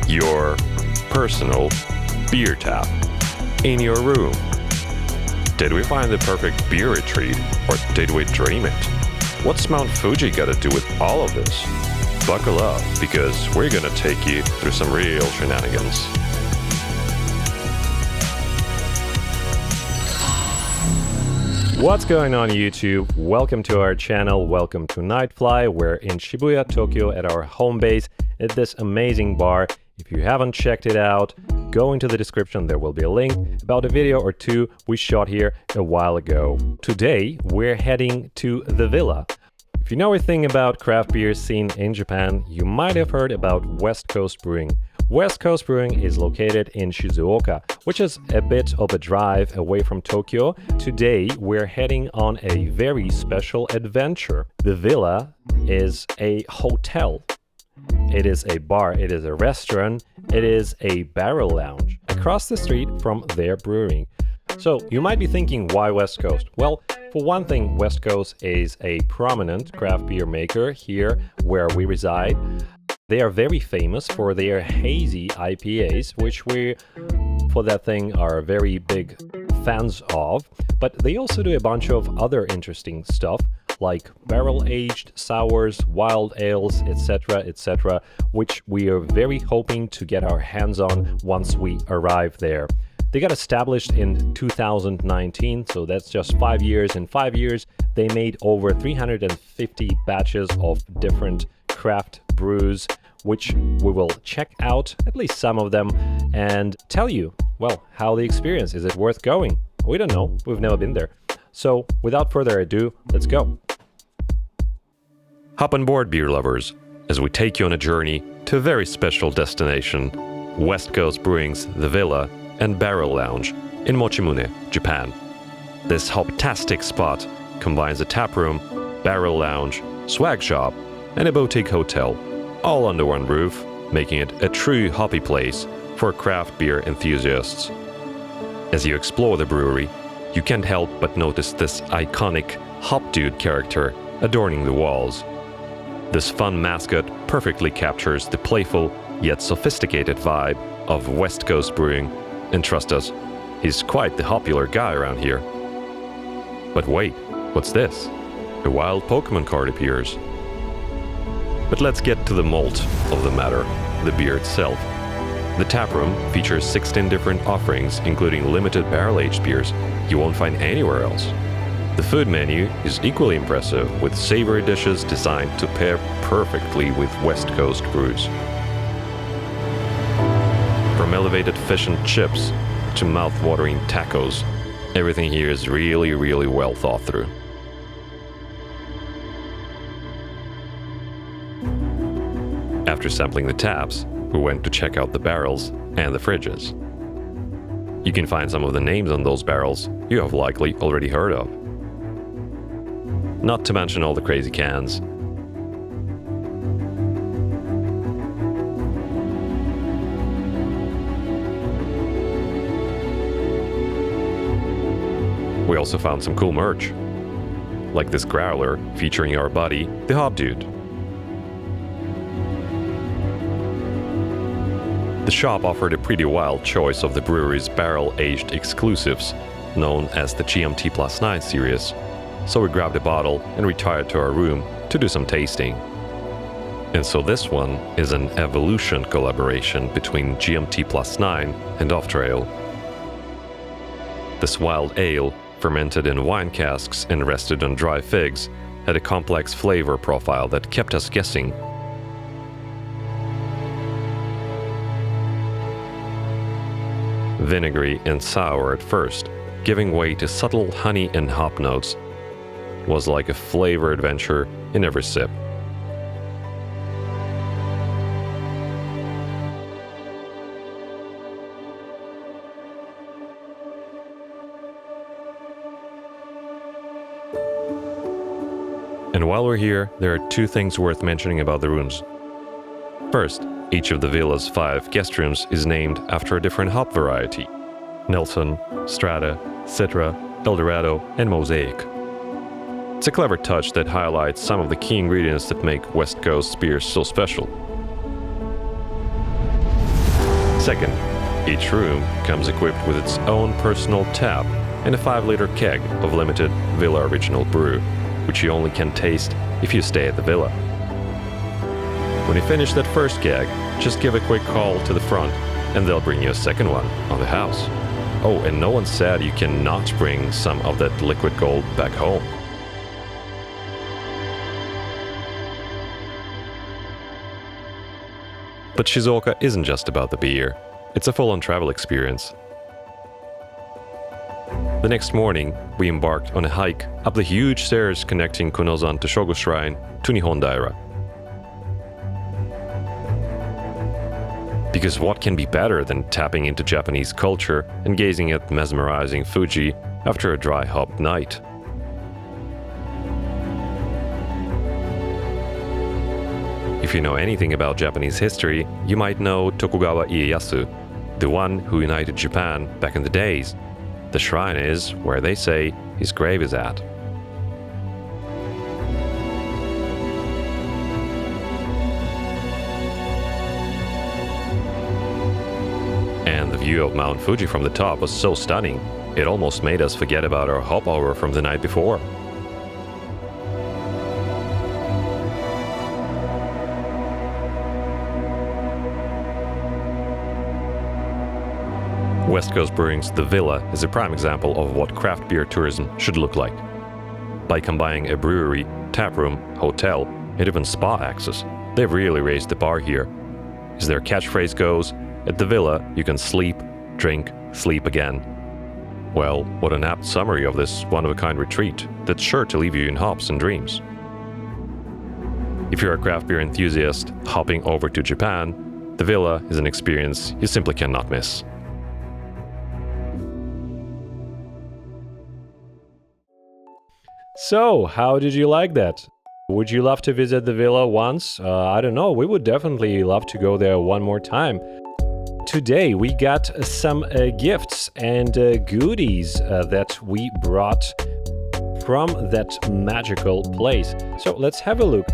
your personal beer tap in your room. Did we find the perfect beer retreat, or did we dream it? What's Mount Fuji got to do with all of this? Buckle up, because we're gonna take you through some real shenanigans. What's going on YouTube? Welcome to our channel, welcome to Nightfly. We're in Shibuya, Tokyo at our home base at this amazing bar. If you haven't checked it out, go into the description, there will be a link about a video or two we shot here a while ago. Today we're heading to the villa. If you know a thing about craft beer scene in Japan, you might have heard about West Coast Brewing. West Coast Brewing is located in Shizuoka, which is a bit of a drive away from Tokyo. Today we're heading on a very special adventure. The villa is a hotel. It is a bar, it is a restaurant, it is a barrel lounge across the street from their brewery. So you might be thinking, why West Coast? Well, for one thing, West Coast is a prominent craft beer maker here where we reside. They are very famous for their hazy IPAs, which we, for that thing, are very big fans of. But they also do a bunch of other interesting stuff, like barrel-aged sours, wild ales, etc., which we are very hoping to get our hands on once we arrive there. They got established in 2019, so that's just 5 years. In 5 years, they made over 350 batches of different craft brews, which we will check out, at least some of them, and tell you, well, how the experience. Is it worth going? We don't know, we've never been there. So without further ado, let's go. Hop on board, beer lovers, as we take you on a journey to a very special destination, West Coast Brewing's The Villa and Barrel Lounge in Mochimune, Japan. This hoptastic spot combines a taproom, barrel lounge, swag shop, and a boutique hotel, all under one roof, making it a true hoppy place for craft beer enthusiasts. As you explore the brewery, you can't help but notice this iconic Hop Dude character adorning the walls. This fun mascot perfectly captures the playful yet sophisticated vibe of West Coast Brewing, and trust us, he's quite the popular guy around here. But wait, what's this? A wild Pokemon card appears. But let's get to the malt of the matter, the beer itself. The taproom features 16 different offerings, including limited barrel-aged beers you won't find anywhere else. The food menu is equally impressive, with savory dishes designed to pair perfectly with West Coast brews. From elevated fish and chips to mouth-watering tacos, everything here is really well thought through. After sampling the taps, we went to check out the barrels and the fridges. You can find some of the names on those barrels you have likely already heard of. Not to mention all the crazy cans. We also found some cool merch, like this growler featuring our buddy, the Hop Dude. The shop offered a pretty wild choice of the brewery's barrel-aged exclusives, known as the GMT+9 series, so we grabbed a bottle and retired to our room to do some tasting. And so this one is an evolution collaboration between GMT+9 and Off Trail. This wild ale, fermented in wine casks and rested on dry figs, had a complex flavor profile that kept us guessing. Vinegary and sour at first, giving way to subtle honey and hop notes, was like a flavor adventure in every sip. And while we're here, there are two things worth mentioning about the rooms. First, each of the villa's 5 guest rooms is named after a different hop variety: Nelson, Strata, Citra, Eldorado, and Mosaic. It's a clever touch that highlights some of the key ingredients that make West Coast beers so special. Second, each room comes equipped with its own personal tap and a 5-liter keg of limited Villa Original Brew, which you only can taste if you stay at the villa. When you finish that first keg, just give a quick call to the front and they'll bring you a second one on the house. Oh, and no one said you cannot bring some of that liquid gold back home. But Shizuoka isn't just about the beer, it's a full-on travel experience. The next morning, we embarked on a hike up the huge stairs connecting Kunozan to Shogo Shrine to Nihondaira. Because what can be better than tapping into Japanese culture and gazing at mesmerizing Fuji after a dry hop night? If you know anything about Japanese history, you might know Tokugawa Ieyasu, the one who united Japan back in the days. The shrine is where they say his grave is at. And the view of Mount Fuji from the top was so stunning, it almost made us forget about our hopover from the night before. West Coast Brewing's The Villa is a prime example of what craft beer tourism should look like. By combining a brewery, taproom, hotel, and even spa access, they've really raised the bar here. As their catchphrase goes, at the Villa you can sleep, drink, sleep again. Well, what an apt summary of this one-of-a-kind retreat that's sure to leave you in hops and dreams. If you're a craft beer enthusiast hopping over to Japan, the Villa is an experience you simply cannot miss. So, how did you like that? Would you love to visit the villa once? I don't know, we would definitely love to go there one more time. Today we got some gifts and goodies that we brought from that magical place. So let's have a look.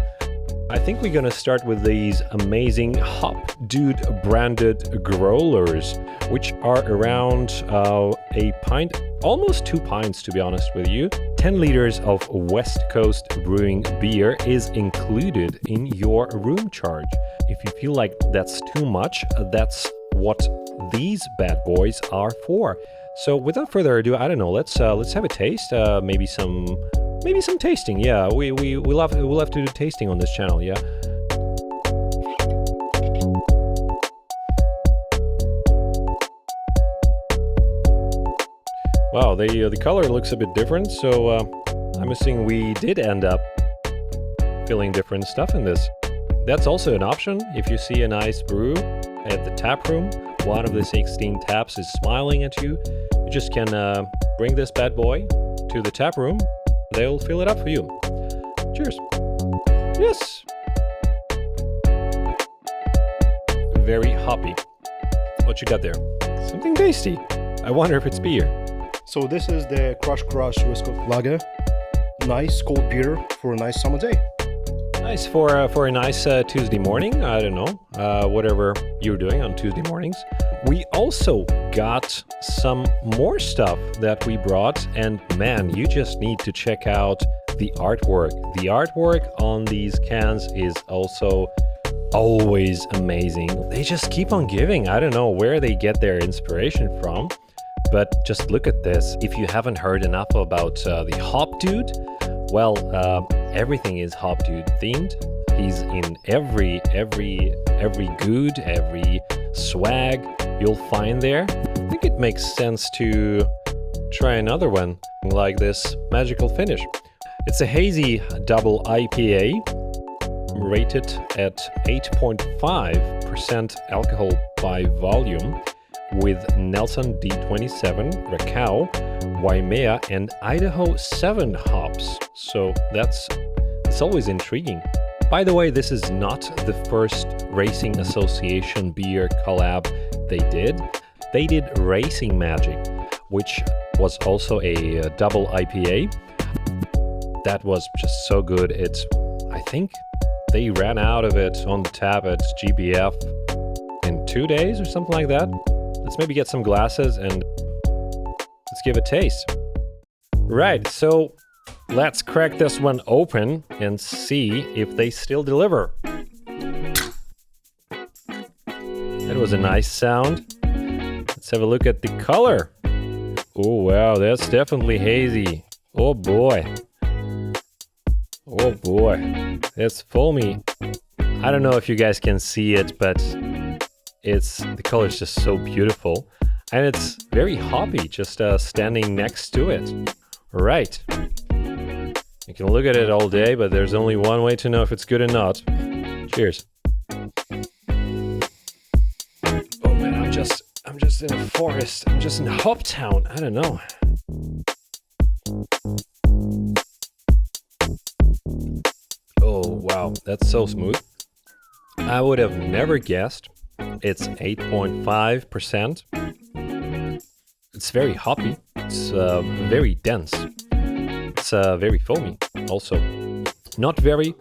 I think we're gonna start with these amazing Hop Dude branded growlers, which are around a pint, almost 2 pints to be honest with you. 10 liters of West Coast Brewing beer is included in your room charge. If you feel like that's too much, that's what these bad boys are for. So without further ado, I don't know, let's have a taste, maybe some tasting. Yeah, we love to do tasting on this channel, yeah. Wow, the color looks a bit different, so I'm assuming we did end up filling different stuff in this. That's also an option. If you see a nice brew at the tap room, one of the 16 taps is smiling at you, you just can bring this bad boy to the tap room. They'll fill it up for you. Cheers. Yes. Very hoppy. What you got there? Something tasty. I wonder if it's beer. So this is the Crush West Coast Lager. Nice cold beer for a nice summer day. Nice for a nice Tuesday morning. I don't know, whatever you're doing on Tuesday mornings. We also got some more stuff that we brought, and man, you just need to check out the artwork. The artwork on these cans is also always amazing. They just keep on giving. I don't know where they get their inspiration from, but just look at this. If you haven't heard enough about the Hop Dude, well, everything is Hop Dude themed. He's in every good, every swag you'll find there. I think it makes sense to try another one like this magical finish. It's a hazy double IPA, rated at 8.5% alcohol by volume, with Nelson D27, Rakau, Waimea, and Idaho 7 hops. So it's always intriguing. By the way, this is not the first Racing Association beer collab they did. They did Racing Magic, which was also a double IPA. That was just so good. I think they ran out of it on the tap at GBF in 2 days or something like that. Let's maybe get some glasses and let's give it a taste. Right, so let's crack this one open and see if they still deliver. That was a nice sound. Let's have a look at the color. Oh wow, that's definitely hazy. Oh boy. Oh boy, that's foamy. I don't know if you guys can see it, but the color is just so beautiful. And it's very hoppy, just standing next to it. All right. You can look at it all day, but there's only one way to know if it's good or not. Cheers. Oh man, I'm just in a forest. I'm just in Hoptown. I don't know. Oh wow, that's so smooth. I would have never guessed. It's 8.5%. It's very hoppy. It's very dense. It's very foamy also. Not very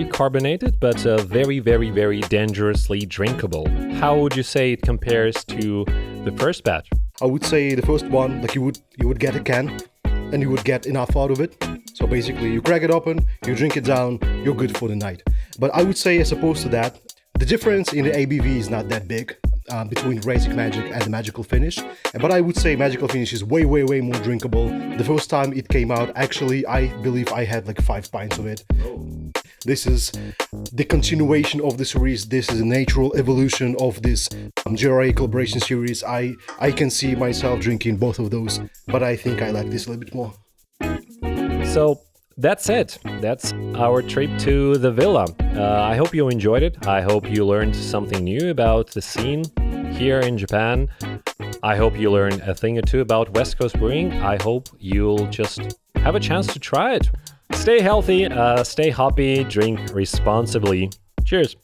carbonated, but very, very, very dangerously drinkable. How would you say it compares to the first batch? I would say the first one, like you would get a can and you would get enough out of it. So basically you crack it open, you drink it down, you're good for the night. But I would say as opposed to that, the difference in the ABV is not that big between Basic Magic and the Magical Finish. But I would say Magical Finish is way, way, way more drinkable. The first time it came out, actually, I believe I had like 5 pints of it. This is the continuation of the series. This is a natural evolution of this GRA collaboration series. I can see myself drinking both of those, but I think I like this a little bit more. So that's it. That's our trip to the villa. I hope you enjoyed it. I hope you learned something new about the scene here in Japan. I hope you learned a thing or two about West Coast Brewing. I hope you'll just have a chance to try it. Stay healthy, stay hoppy, drink responsibly. Cheers.